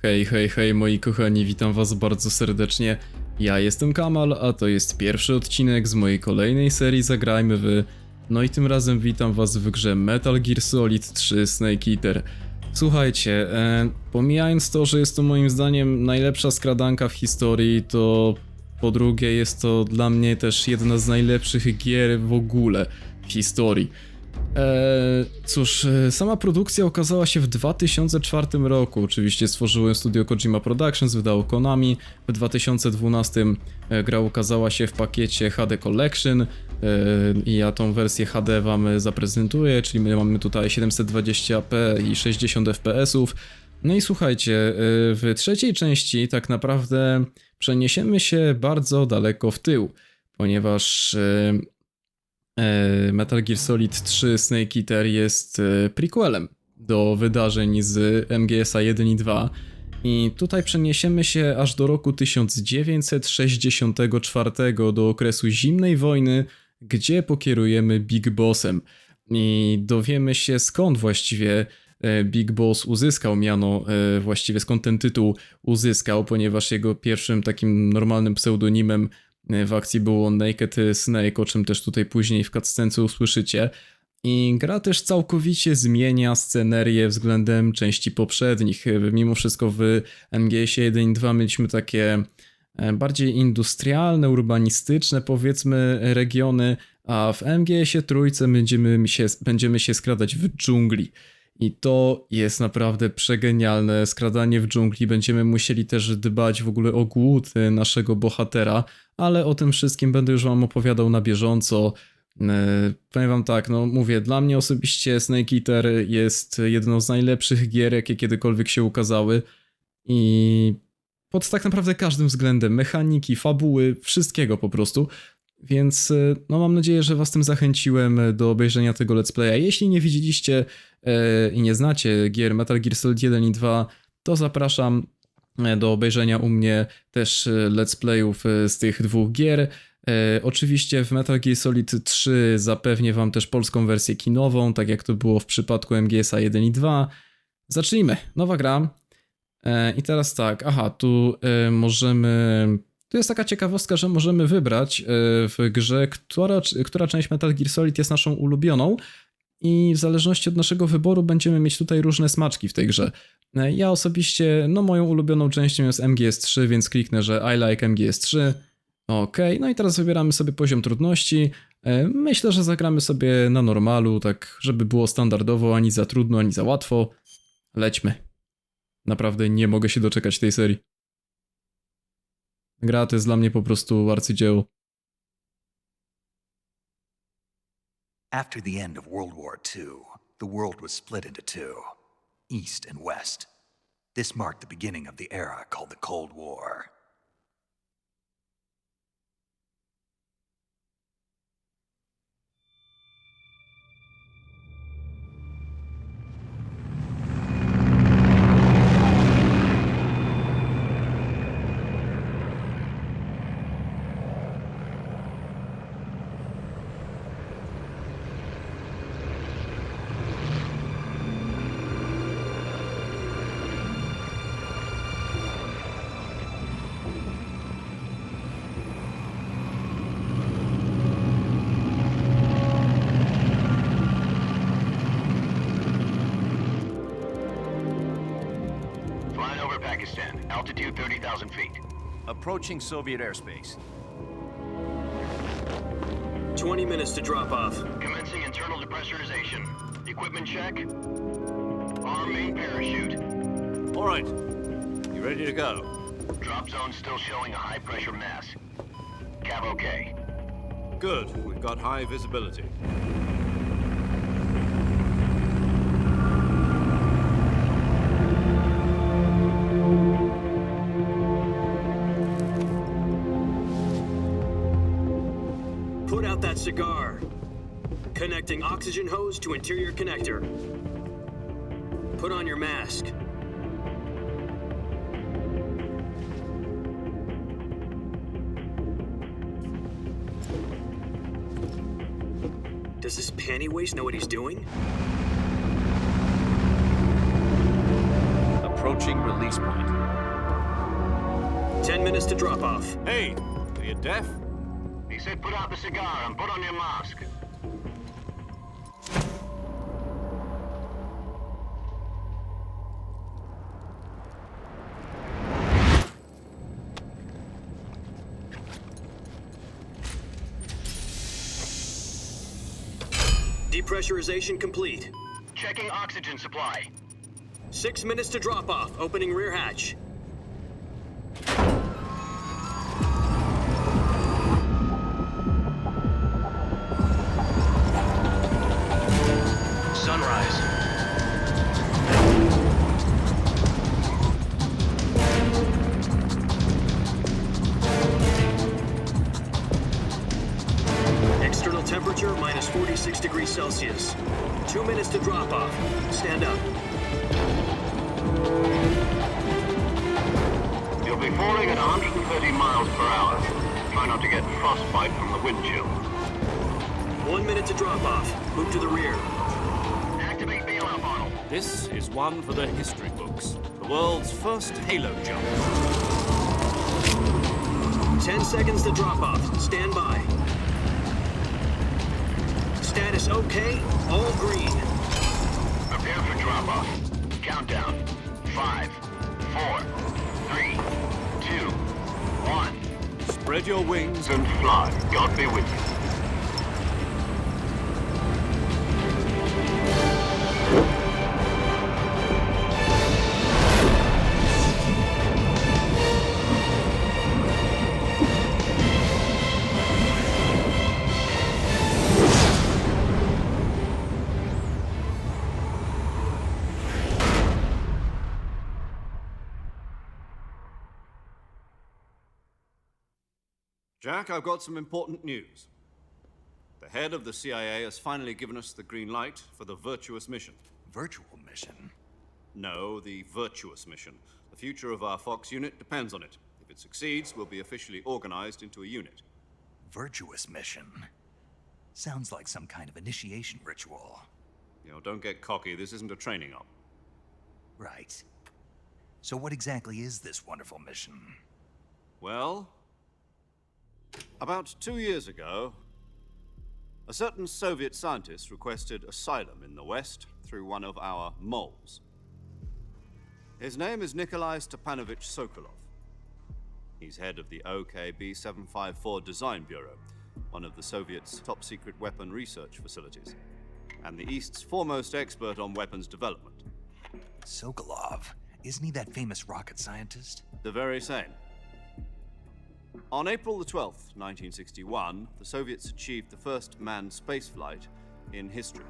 Hej, hej, hej moi kochani, witam was bardzo serdecznie. Ja jestem KaMaL, a to jest pierwszy odcinek z mojej kolejnej serii Zagrajmy w... No i tym razem witam was w grze Metal Gear Solid 3 Snake Eater. Słuchajcie, pomijając to, że jest to moim zdaniem najlepsza skradanka w historii, to po drugie jest to dla mnie też jedna z najlepszych gier w ogóle w historii. Cóż, sama produkcja okazała się w 2004 roku, oczywiście stworzyłem studio Kojima Productions, wydało Konami, w 2012 gra ukazała się w pakiecie HD Collection i ja tą wersję HD wam zaprezentuję, czyli my mamy tutaj 720p i 60 fps. No i słuchajcie, w trzeciej części tak naprawdę przeniesiemy się bardzo daleko w tył, ponieważ Metal Gear Solid 3 Snake Eater jest prequelem do wydarzeń z MGS-a 1 i 2 i tutaj przeniesiemy się aż do roku 1964, do okresu zimnej wojny, gdzie pokierujemy Big Bossem i dowiemy się, skąd właściwie Big Boss uzyskał miano, właściwie skąd ten tytuł uzyskał, ponieważ jego pierwszym takim normalnym pseudonimem w akcji było Naked Snake, o czym też tutaj później w cutscence usłyszycie. I gra też całkowicie zmienia scenerię względem części poprzednich. Mimo wszystko w MGS 1 i 2 mieliśmy takie bardziej industrialne, urbanistyczne powiedzmy regiony, a w MGS 3 będziemy się skradać w dżungli. I to jest naprawdę przegenialne skradanie w dżungli. Będziemy musieli też dbać w ogóle o głód naszego bohatera, ale o tym wszystkim będę już wam opowiadał na bieżąco. Powiem wam tak, no mówię, dla mnie osobiście Snake Eater jest jedną z najlepszych gier, jakie kiedykolwiek się ukazały i pod tak naprawdę każdym względem, mechaniki, fabuły, wszystkiego po prostu. Więc no mam nadzieję, że was tym zachęciłem do obejrzenia tego let's playa. Jeśli nie widzieliście i nie znacie gier Metal Gear Solid 1 i 2, to zapraszam do obejrzenia u mnie też let's playów z tych dwóch gier. Oczywiście w Metal Gear Solid 3 zapewnię wam też polską wersję kinową, tak jak to było w przypadku MGS-a 1 i 2. Zacznijmy, nowa gra. I teraz tak, tu możemy... To jest taka ciekawostka, że możemy wybrać w grze, która część Metal Gear Solid jest naszą ulubioną i w zależności od naszego wyboru będziemy mieć tutaj różne smaczki w tej grze. Ja osobiście, no moją ulubioną częścią jest MGS3, więc kliknę, że I like MGS3. Ok, no i teraz wybieramy sobie poziom trudności. Myślę, że zagramy sobie na normalu, tak żeby było standardowo, ani za trudno, ani za łatwo. Lećmy. Naprawdę nie mogę się doczekać tej serii. Gra to jest dla mnie po prostu arcydzieło. After the end of World War II, the world was split into two, East and West. This marked the beginning of the era called the Cold War. Altitude 30,000 feet. Approaching Soviet airspace. 20 minutes to drop off. Commencing internal depressurization. Equipment check. Arm main parachute. All right. You ready to go? Drop zone still showing a high pressure mass. Cav okay. Good. We've got high visibility. Put out that cigar. Connecting oxygen hose to interior connector. Put on your mask. Does this panty waste know what he's doing? Approaching release point. 10 minutes to drop off. Hey, are you deaf? He said put out the cigar and put on your mask. Depressurization complete. Checking oxygen supply. 6 minutes to drop off. Opening rear hatch. Sunrise. External temperature minus 46 degrees Celsius. 2 minutes to drop off. Stand up. You'll be falling at 130 miles per hour. Try not to get frostbite from the wind chill. 1 minute to drop off. Move to the rear. Activate bailout bottle. This is one for the history books. The world's first halo jump. 10 seconds to drop off. Stand by. Status okay. All green. Prepare for drop-off. Countdown. 5, 4, 3, 2, 1. Spread your wings And fly. God be with you. Jack, I've got some important news. The head of the CIA has finally given us the green light for the virtuous mission. Virtual mission? No, the virtuous mission. The future of our Fox unit depends on it. If it succeeds, we'll be officially organized into a unit. Virtuous mission? Sounds like some kind of initiation ritual. You know, don't get cocky. This isn't a training op. Right. So what exactly is this wonderful mission? Well, about 2 years ago, a certain Soviet scientist requested asylum in the West through one of our moles. His name is Nikolai Stepanovich Sokolov. He's head of the OKB-754 Design Bureau, one of the Soviets' top-secret weapon research facilities, and the East's foremost expert on weapons development. Sokolov? Isn't he that famous rocket scientist? The very same. On April the 12th, 1961, the Soviets achieved the first manned spaceflight in history.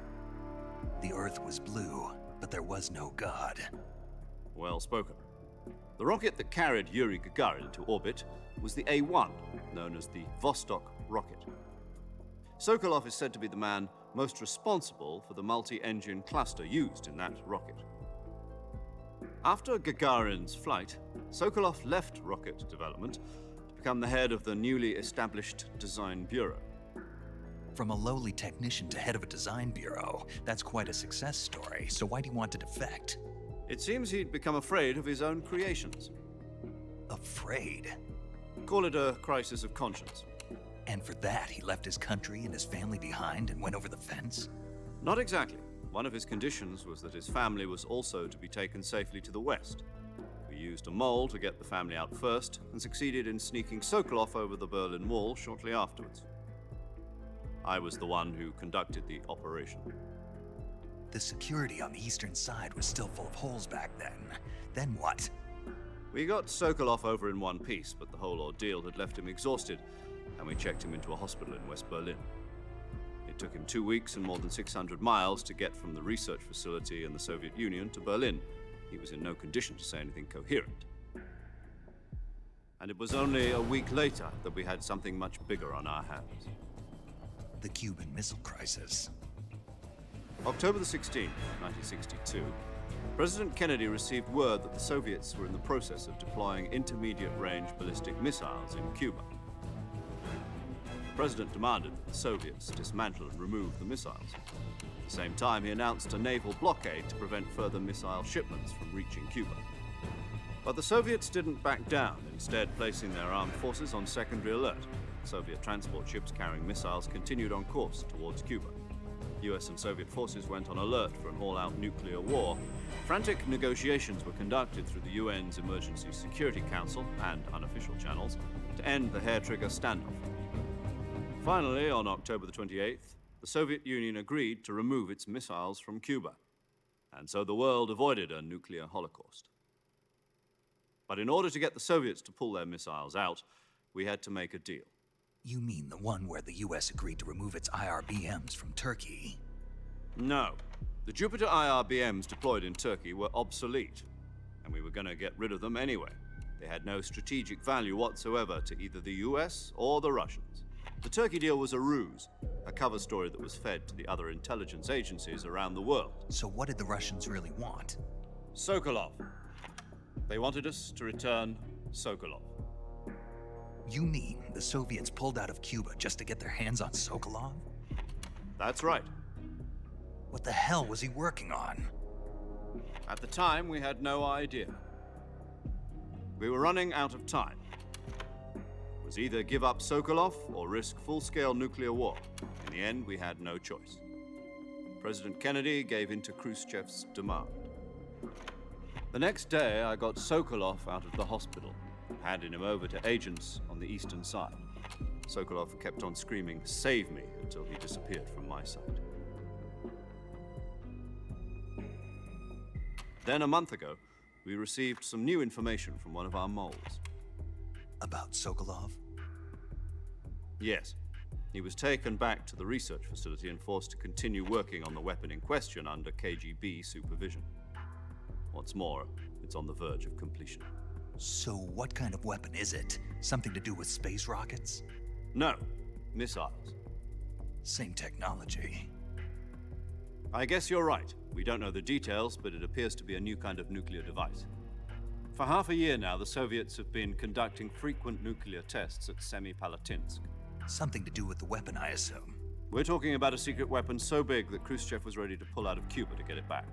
The Earth was blue, but there was no God. Well spoken. The rocket that carried Yuri Gagarin into orbit was the A-1, known as the Vostok rocket. Sokolov is said to be the man most responsible for the multi-engine cluster used in that rocket. After Gagarin's flight, Sokolov left rocket development to become the head of the newly established Design Bureau. From a lowly technician to head of a design bureau, that's quite a success story, so why'd he want to defect? It seems he'd become afraid of his own creations. Afraid? Call it a crisis of conscience. And for that, he left his country and his family behind and went over the fence? Not exactly. One of his conditions was that his family was also to be taken safely to the West. We used a mole to get the family out first and succeeded in sneaking Sokolov over the Berlin Wall shortly afterwards. I was the one who conducted the operation. The security on the eastern side was still full of holes back then. Then what? We got Sokolov over in one piece, but the whole ordeal had left him exhausted, and we checked him into a hospital in West Berlin. It took him 2 weeks and more than 600 miles to get from the research facility in the Soviet Union to Berlin. He was in no condition to say anything coherent. And it was only a week later that we had something much bigger on our hands. The Cuban Missile Crisis. October the 16th, 1962, President Kennedy received word that the Soviets were in the process of deploying intermediate-range ballistic missiles in Cuba. The President demanded that the Soviets dismantle and remove the missiles. At the same time, he announced a naval blockade to prevent further missile shipments from reaching Cuba. But the Soviets didn't back down, instead placing their armed forces on secondary alert. Soviet transport ships carrying missiles continued on course towards Cuba. US and Soviet forces went on alert for an all-out nuclear war. Frantic negotiations were conducted through the UN's Emergency Security Council and unofficial channels to end the hair-trigger standoff. Finally, on October the 28th, the Soviet Union agreed to remove its missiles from Cuba, and so the world avoided a nuclear holocaust. But in order to get the Soviets to pull their missiles out, we had to make a deal. You mean the one where the US agreed to remove its IRBMs from Turkey? No. The Jupiter IRBMs deployed in Turkey were obsolete, and we were going to get rid of them anyway. They had no strategic value whatsoever to either the US or the Russians. The Turkey deal was a ruse, a cover story that was fed to the other intelligence agencies around the world. So what did the Russians really want? Sokolov. They wanted us to return Sokolov. You mean the Soviets pulled out of Cuba just to get their hands on Sokolov? That's right. What the hell was he working on? At the time, we had no idea. We were running out of time. It was either give up Sokolov or risk full-scale nuclear war. In the end, we had no choice. President Kennedy gave in to Khrushchev's demand. The next day, I got Sokolov out of the hospital, handed him over to agents on the eastern side. Sokolov kept on screaming, "Save me," until he disappeared from my sight. Then a month ago, we received some new information from one of our moles. About Sokolov? Yes. He was taken back to the research facility and forced to continue working on the weapon in question under KGB supervision. What's more, it's on the verge of completion. So what kind of weapon is it? Something to do with space rockets? No, missiles. Same technology. I guess you're right. We don't know the details, but it appears to be a new kind of nuclear device. For half a year now, the Soviets have been conducting frequent nuclear tests at Semipalatinsk. Something to do with the weapon, I assume. We're talking about a secret weapon so big that Khrushchev was ready to pull out of Cuba to get it back.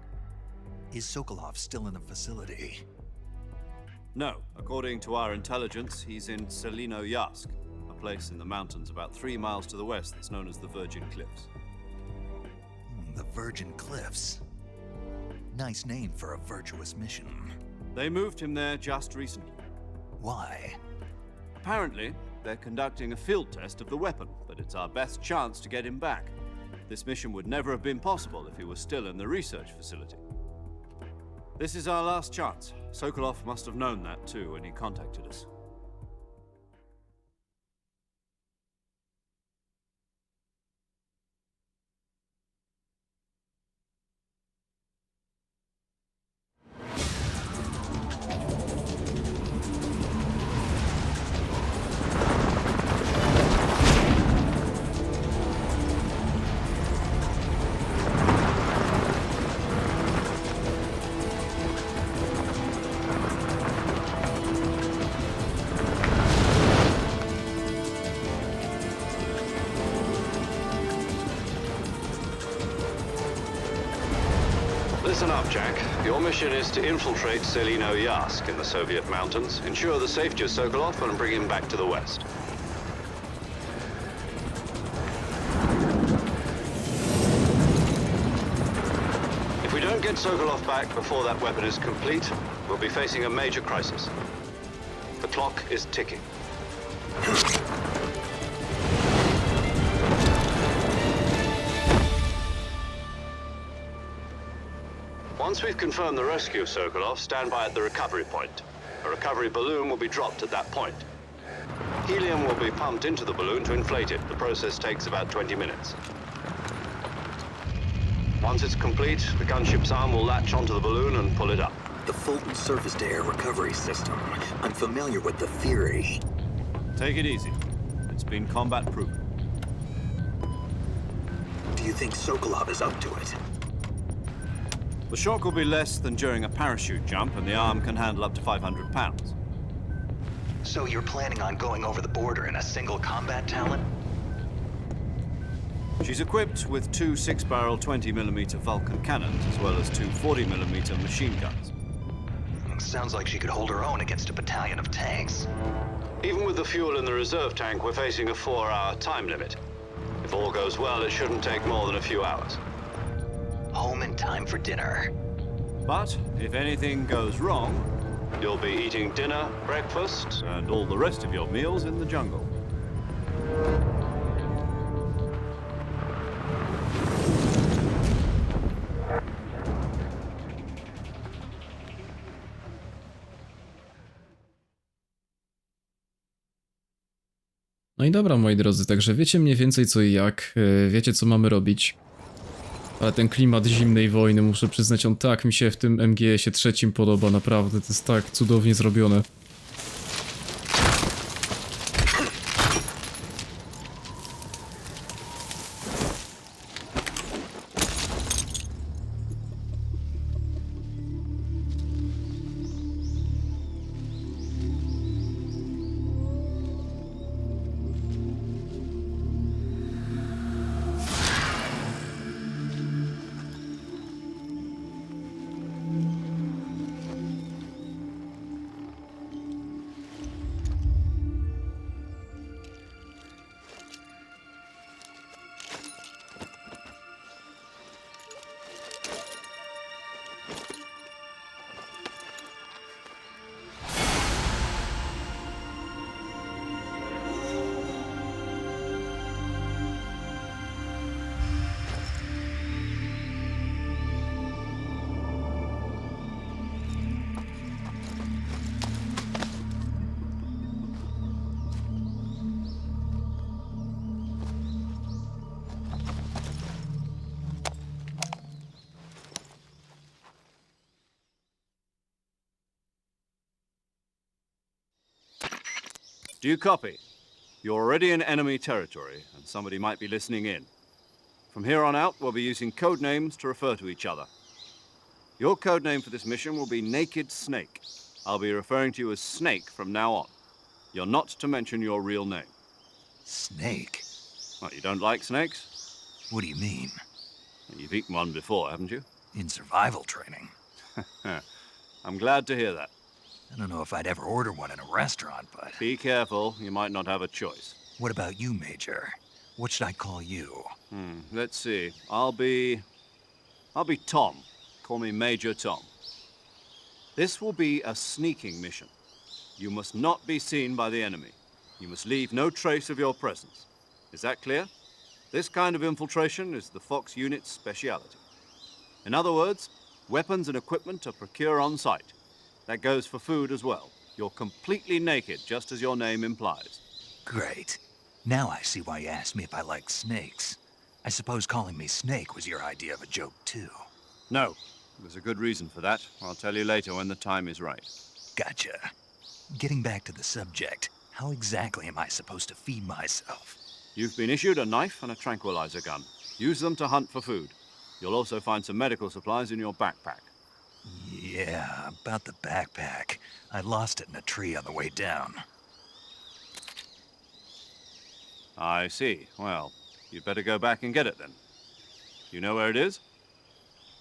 Is Sokolov still in the facility? No, according to our intelligence, he's in Selinoyarsk, a place in the mountains about 3 miles to the west that's known as the Virgin Cliffs. The Virgin Cliffs. Nice name for a virtuous mission. They moved him there just recently. Why? Apparently, they're conducting a field test of the weapon, but it's our best chance to get him back. This mission would never have been possible if he was still in the research facility. This is our last chance. Sokolov must have known that too when he contacted us. Listen up, Jack. Your mission is to infiltrate Selinoyarsk in the Soviet mountains, ensure the safety of Sokolov, and bring him back to the west. If we don't get Sokolov back before that weapon is complete, we'll be facing a major crisis. The clock is ticking. Once we've confirmed the rescue of Sokolov, stand by at the recovery point. A recovery balloon will be dropped at that point. Helium will be pumped into the balloon to inflate it. The process takes about 20 minutes. Once it's complete, the gunship's arm will latch onto the balloon and pull it up. The Fulton surface-to-air recovery system. I'm familiar with the theory. Take it easy. It's been combat-proven. Do you think Sokolov is up to it? The shock will be less than during a parachute jump, and the arm can handle up to 500 pounds. So you're planning on going over the border in a single combat talent? She's equipped with 2 6-barrel 20mm Vulcan cannons, as well as 2 40mm machine guns. Sounds like she could hold her own against a battalion of tanks. Even with the fuel in the reserve tank, we're facing a 4-hour time limit. If all goes well, it shouldn't take more than a few hours. Home in time for dinner. But if anything goes wrong, You'll be eating dinner, breakfast, and all the rest of your meals in the jungle. No i dobra, moi drodzy, także wiecie mniej więcej co i jak, wiecie co mamy robić. Ale ten klimat zimnej wojny, muszę przyznać, on tak mi się w tym MGS-ie trzecim podoba, naprawdę, to jest tak cudownie zrobione. Do you copy? You're already in enemy territory, and somebody might be listening in. From here on out, we'll be using code names to refer to each other. Your code name for this mission will be Naked Snake. I'll be referring to you as Snake from now on. You're not to mention your real name. Snake? What, you don't like snakes? What do you mean? You've eaten one before, haven't you? In survival training? I'm glad to hear that. I don't know if I'd ever order one in a restaurant, but... Be careful, you might not have a choice. What about you, Major? What should I call you? Let's see. I'll be Tom. Call me Major Tom. This will be a sneaking mission. You must not be seen by the enemy. You must leave no trace of your presence. Is that clear? This kind of infiltration is the Fox unit's speciality. In other words, weapons and equipment are procured on site. That goes for food as well. You're completely naked, just as your name implies. Great. Now I see why you asked me if I like snakes. I suppose calling me Snake was your idea of a joke, too. No, there's a good reason for that. I'll tell you later when the time is right. Gotcha. Getting back to the subject, how exactly am I supposed to feed myself? You've been issued a knife and a tranquilizer gun. Use them to hunt for food. You'll also find some medical supplies in your backpack. Yeah, about the backpack. I lost it in a tree on the way down. I see. Well, you'd better go back and get it then. You know where it is?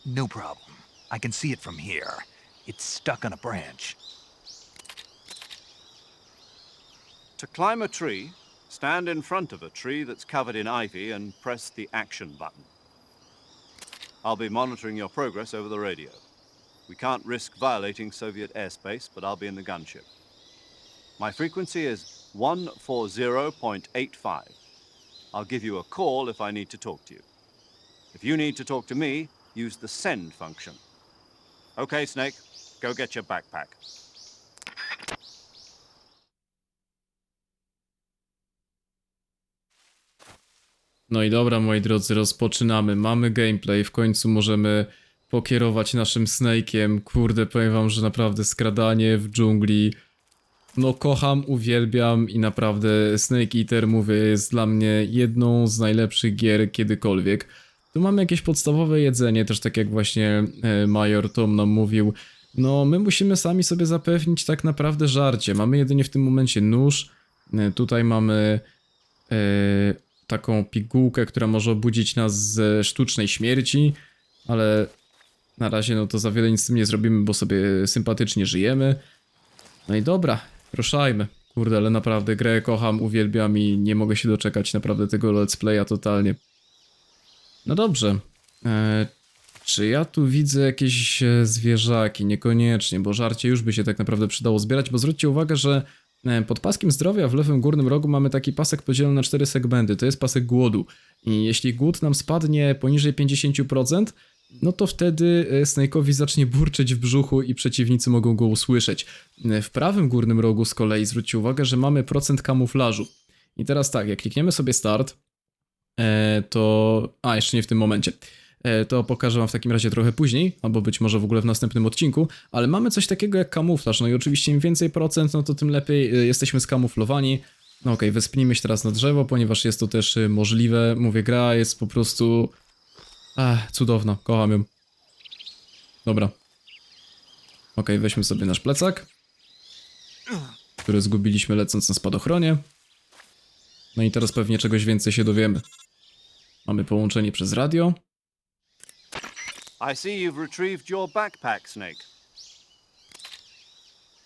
No problem. I can see it from here. It's stuck on a branch. To climb a tree, stand in front of a tree that's covered in ivy and press the action button. I'll be monitoring your progress over the radio. We can't risk violating Soviet airspace, but I'll be in the gunship. My frequency is 140.85. I'll give you a call if I need to talk to you. If you need to talk to me, use the send function. Okay, Snake, go get your backpack. No i dobra, moi drodzy, rozpoczynamy. Mamy gameplay, w końcu możemy pokierować naszym Snake'iem. Kurde, powiem wam, że naprawdę skradanie w dżungli, no kocham, uwielbiam i naprawdę Snake Eater, mówię, jest dla mnie jedną z najlepszych gier kiedykolwiek. Tu mamy jakieś podstawowe jedzenie, też tak jak właśnie Major Tom nam mówił. No my musimy sami sobie zapewnić tak naprawdę żarcie. Mamy jedynie w tym momencie nóż. Tutaj mamy taką pigułkę, która może obudzić nas ze sztucznej śmierci, ale Na razie no to za wiele nic z tym nie zrobimy, bo sobie sympatycznie żyjemy. No i dobra, ruszajmy. Kurde, ale naprawdę grę kocham, uwielbiam i nie mogę się doczekać naprawdę tego let's playa totalnie. No dobrze. Czy ja tu widzę jakieś zwierzaki? Niekoniecznie, bo żarcie już by się tak naprawdę przydało zbierać, bo zwróćcie uwagę, że pod paskiem zdrowia w lewym górnym rogu mamy taki pasek podzielony na 4 segmenty. To jest pasek głodu. I jeśli głód nam spadnie poniżej 50%, no to wtedy Snake'owi zacznie burczeć w brzuchu i przeciwnicy mogą go usłyszeć. W prawym górnym rogu z kolei zwróćcie uwagę, że mamy procent kamuflażu. I teraz tak, jak klikniemy sobie start, to... A, jeszcze nie w tym momencie. To pokażę wam w takim razie trochę później, albo być może w ogóle w następnym odcinku, ale mamy coś takiego jak kamuflaż, no i oczywiście im więcej procent, no to tym lepiej jesteśmy skamuflowani. No okej, wespnijmy się teraz na drzewo, ponieważ jest to też możliwe. Mówię, gra jest po prostu... cudowna, kocham ją. Dobra. Okej, weźmy sobie nasz plecak, który zgubiliśmy lecąc na spadochronie. No i teraz pewnie czegoś więcej się dowiemy. Mamy połączenie przez radio. I see you've retrieved your backpack, Snake.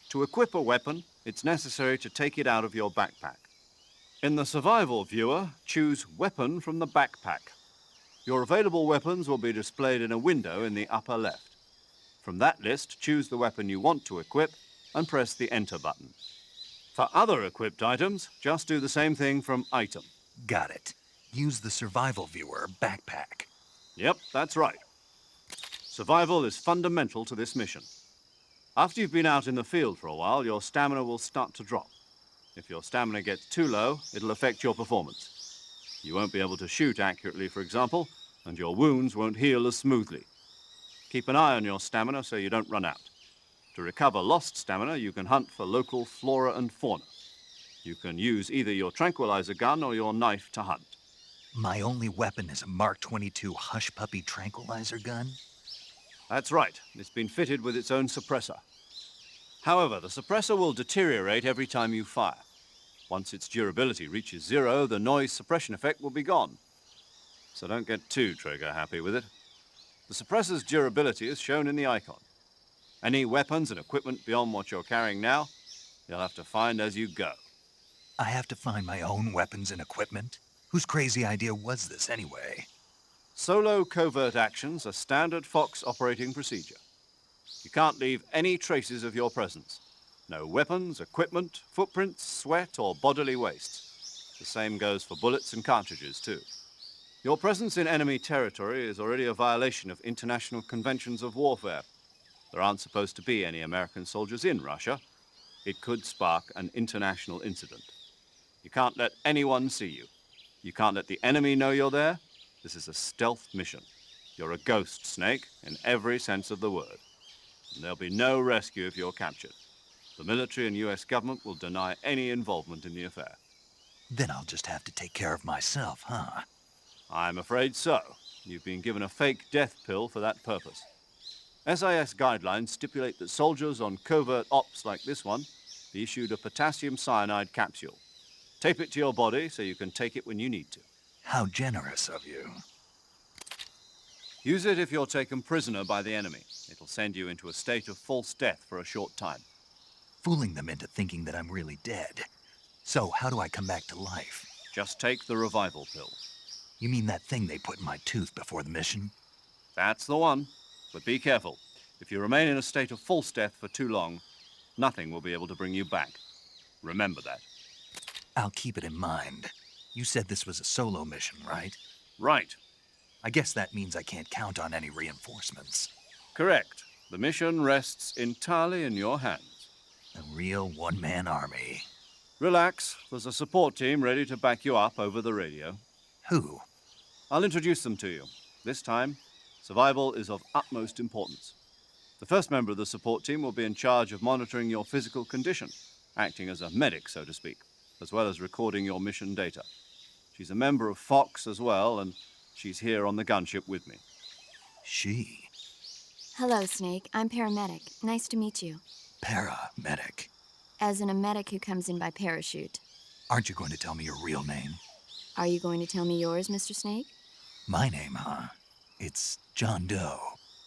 To equip a weapon, it's necessary to take it out of your backpack. In the survival viewer, choose Weapon from the backpack. Your available weapons will be displayed in a window in the upper left. From that list, choose the weapon you want to equip and press the Enter button. For other equipped items, just do the same thing from Item. Got it. Use the survival viewer backpack. Yep, that's right. Survival is fundamental to this mission. After you've been out in the field for a while, your stamina will start to drop. If your stamina gets too low, it'll affect your performance. You won't be able to shoot accurately, for example, and your wounds won't heal as smoothly. Keep an eye on your stamina so you don't run out. To recover lost stamina, you can hunt for local flora and fauna. You can use either your tranquilizer gun or your knife to hunt. My only weapon is a Mark 22 Hush Puppy tranquilizer gun? That's right. It's been fitted with its own suppressor. However, the suppressor will deteriorate every time you fire. Once its durability reaches 0, the noise suppression effect will be gone. So don't get too trigger happy with it. The suppressor's durability is shown in the icon. Any weapons and equipment beyond what you're carrying now, you'll have to find as you go. I have to find my own weapons and equipment? Whose crazy idea was this anyway? Solo covert actions are standard Fox operating procedure. You can't leave any traces of your presence. No weapons, equipment, footprints, sweat, or bodily wastes. The same goes for bullets and cartridges, too. Your presence in enemy territory is already a violation of international conventions of warfare. There aren't supposed to be any American soldiers in Russia. It could spark an international incident. You can't let anyone see you. You can't let the enemy know you're there. This is a stealth mission. You're a ghost, Snake, in every sense of the word. And there'll be no rescue if you're captured. The military and US government will deny any involvement in the affair. Then I'll just have to take care of myself, huh? I'm afraid so. You've been given a fake death pill for that purpose. SIS guidelines stipulate that soldiers on covert ops like this one be issued a potassium cyanide capsule. Tape it to your body so you can take it when you need to. How generous of you. Use it if you're taken prisoner by the enemy. It'll send you into a state of false death for a short time. Fooling them into thinking that I'm really dead. So, how do I come back to life? Just take the revival pill. You mean that thing they put in my tooth before the mission? That's the one. But be careful. If you remain in a state of false death for too long, nothing will be able to bring you back. Remember that. I'll keep it in mind. You said this was a solo mission, right? Right. I guess that means I can't count on any reinforcements. Correct. The mission rests entirely in your hands. A real one-man army. Relax. There's a support team ready to back you up over the radio. Who? I'll introduce them to you. This time, survival is of utmost importance. The first member of the support team will be in charge of monitoring your physical condition, acting as a medic, so to speak, as well as recording your mission data. She's a member of Fox as well, and she's here on the gunship with me. She? Hello, Snake. I'm paramedic. Nice to meet you. Paramedic. As in a medic who comes in by parachute. Aren't you going to tell me your real name? Are you going to tell me yours, Mr. Snake? My name, huh? It's John Doe.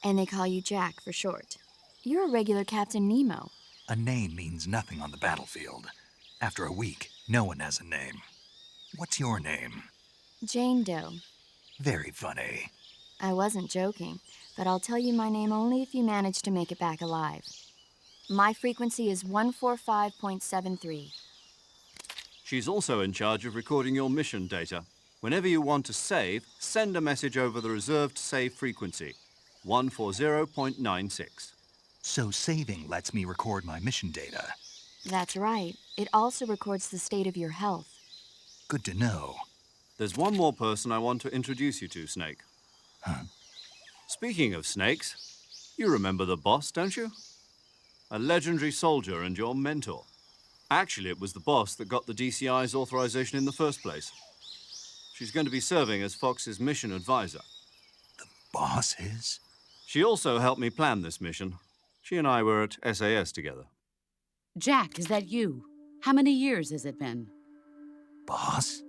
And they call you Jack for short. You're a regular Captain Nemo. A name means nothing on the battlefield. After a week, no one has a name. What's your name? Jane Doe. Very funny. I wasn't joking, but I'll tell you my name only if you manage to make it back alive. My frequency is 145.73. She's also in charge of recording your mission data. Whenever you want to save, send a message over the reserved save frequency, 140.96. So saving lets me record my mission data. That's right. It also records the state of your health. Good to know. There's one more person I want to introduce you to, Snake. Huh? Speaking of snakes, you remember the boss, don't you? A legendary soldier and your mentor. Actually, it was the boss that got the DCI's authorization in the first place. She's going to be serving as Fox's mission advisor. The boss is? She also helped me plan this mission. She and I were at SAS together. Jack, is that you? How many years has it been? Boss?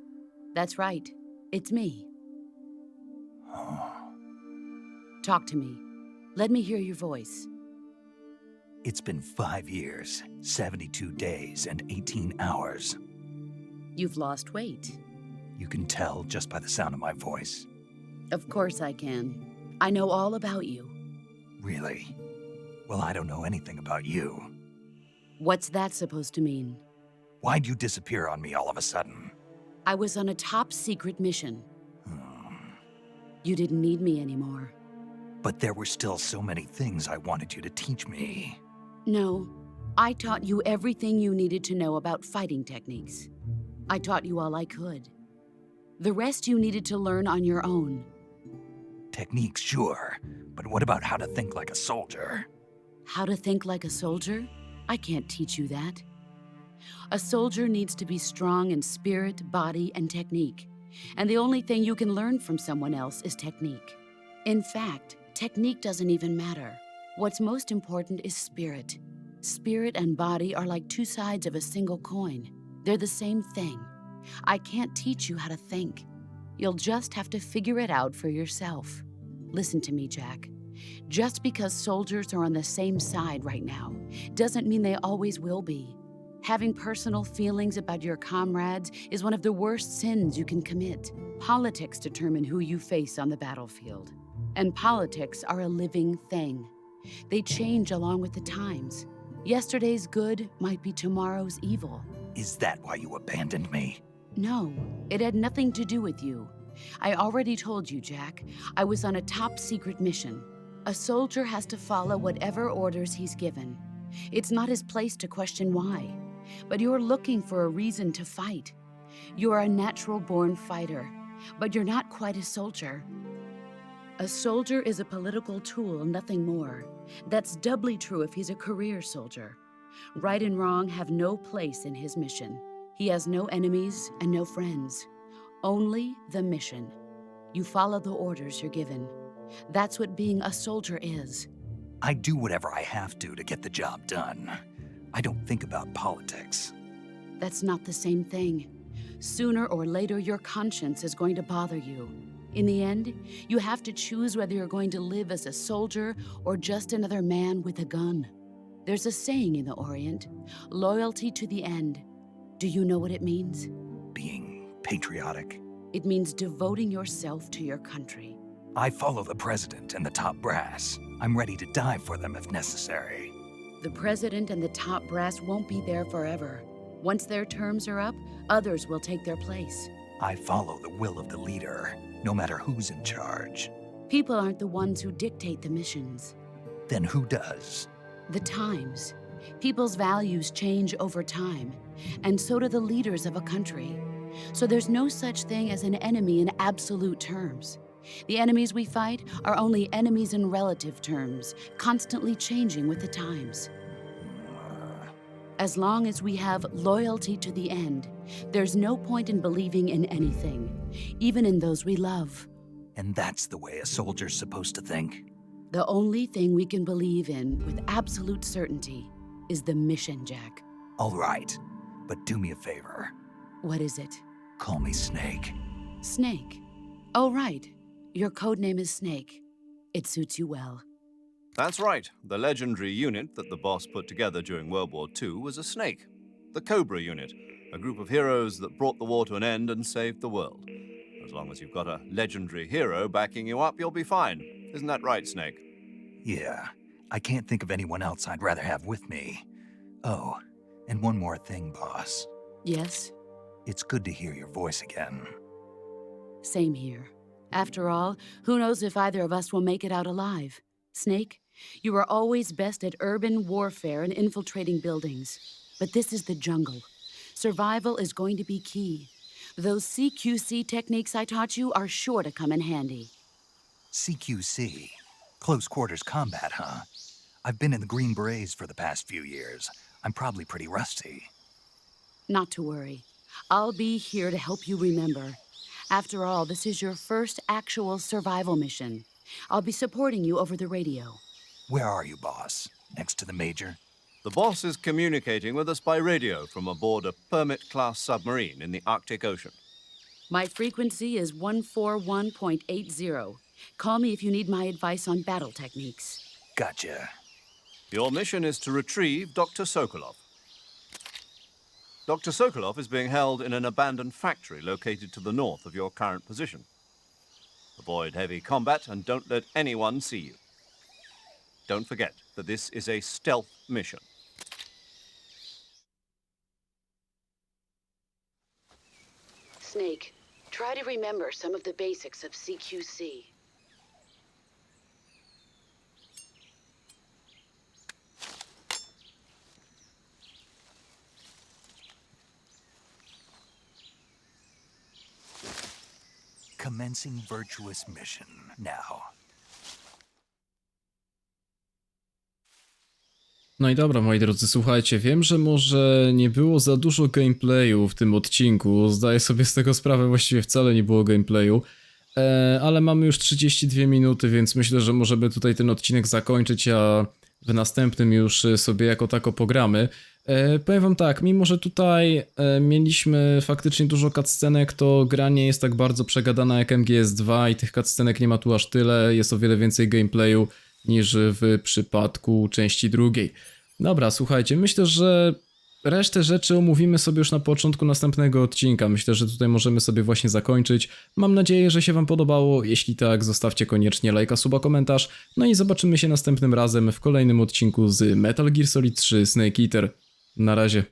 That's right. It's me. Talk to me. Let me hear your voice. It's been 5 years, 72 days, and 18 hours. You've lost weight. You can tell just by the sound of my voice. Of course I can. I know all about you. Really? Well, I don't know anything about you. What's that supposed to mean? Why'd you disappear on me all of a sudden? I was on a top secret mission. You didn't need me anymore. But there were still so many things I wanted you to teach me. No, I taught you everything you needed to know about fighting techniques. I taught you all I could. The rest you needed to learn on your own. Techniques, sure. But what about how to think like a soldier? How to think like a soldier? I can't teach you that. A soldier needs to be strong in spirit, body, and technique. And the only thing you can learn from someone else is technique. In fact, technique doesn't even matter. What's most important is spirit. Spirit and body are like two sides of a single coin. They're the same thing. I can't teach you how to think. You'll just have to figure it out for yourself. Listen to me, Jack. Just because soldiers are on the same side right now doesn't mean they always will be. Having personal feelings about your comrades is one of the worst sins you can commit. Politics determine who you face on the battlefield. And politics are a living thing. They change along with the times. Yesterday's good might be tomorrow's evil. Is that why you abandoned me? No, it had nothing to do with you. I already told you, Jack. I was on a top secret mission. A soldier has to follow whatever orders he's given. It's not his place to question why. But you're looking for a reason to fight. You're a natural-born fighter, but you're not quite a soldier. A soldier is a political tool, nothing more. That's doubly true if he's a career soldier. Right and wrong have no place in his mission. He has no enemies and no friends. Only the mission. You follow the orders you're given. That's what being a soldier is. I do whatever I have to get the job done. I don't think about politics. That's not the same thing. Sooner or later, your conscience is going to bother you. In the end, you have to choose whether you're going to live as a soldier or just another man with a gun. There's a saying in the Orient, loyalty to the end. Do you know what it means? Being patriotic. It means devoting yourself to your country. I follow the president and the top brass. I'm ready to die for them if necessary. The president and the top brass won't be there forever. Once their terms are up, others will take their place. I follow the will of the leader, no matter who's in charge. People aren't the ones who dictate the missions. Then who does? The times. People's values change over time, and so do the leaders of a country. So there's no such thing as an enemy in absolute terms. The enemies we fight are only enemies in relative terms, constantly changing with the times. As long as we have loyalty to the end, there's no point in believing in anything, even in those we love. And that's the way a soldier's supposed to think? The only thing we can believe in with absolute certainty is the mission, Jack. All right, but do me a favor. What is it? Call me Snake. Snake. Oh, right. Your code name is Snake. It suits you well. That's right. The legendary unit that the boss put together during World War II was a snake. The Cobra unit, a group of heroes that brought the war to an end and saved the world. As long as you've got a legendary hero backing you up, you'll be fine. Isn't that right, Snake? Yeah, I can't think of anyone else I'd rather have with me. Oh, and one more thing, boss. Yes, It's good to hear your voice again. same here. After all, who knows if either of us will make it out alive? Snake, you are always best at urban warfare and infiltrating buildings. But this is the jungle. Survival is going to be key. Those CQC techniques I taught you are sure to come in handy. CQC. Close quarters combat, huh? I've been in the Green Berets for the past few years. I'm probably pretty rusty. Not to worry. I'll be here to help you remember. After all, this is your first actual survival mission. I'll be supporting you over the radio. Where are you, boss? Next to the Major? The boss is communicating with us by radio from aboard a Permit-class submarine in the Arctic Ocean. My frequency is 141.80. Call me if you need my advice on battle techniques. Gotcha. Your mission is to retrieve Dr. Sokolov. Dr. Sokolov is being held in an abandoned factory located to the north of your current position. Avoid heavy combat and don't let anyone see you. Don't forget that this is a stealth mission. Snake, try to remember some of the basics of CQC. Commencing virtuous mission now. No i dobra, moi drodzy, słuchajcie, wiem, że może nie było za dużo gameplayu w tym odcinku, zdaję sobie z tego sprawę, właściwie wcale nie było gameplayu, ale mamy już 32 minuty, więc myślę, że możemy tutaj ten odcinek zakończyć, a w następnym już sobie jako tako pogramy. Powiem wam tak, mimo że tutaj mieliśmy faktycznie dużo cutscenek, to gra nie jest tak bardzo przegadana jak MGS2 i tych cutscenek nie ma tu aż tyle, jest o wiele więcej gameplayu niż w przypadku części drugiej. Dobra, słuchajcie, myślę, że resztę rzeczy omówimy sobie już na początku następnego odcinka. Myślę, że tutaj możemy sobie właśnie zakończyć. Mam nadzieję, że się wam podobało. Jeśli tak, zostawcie koniecznie lajka, suba, komentarz. No i zobaczymy się następnym razem w kolejnym odcinku z Metal Gear Solid 3 Snake Eater. Na razie.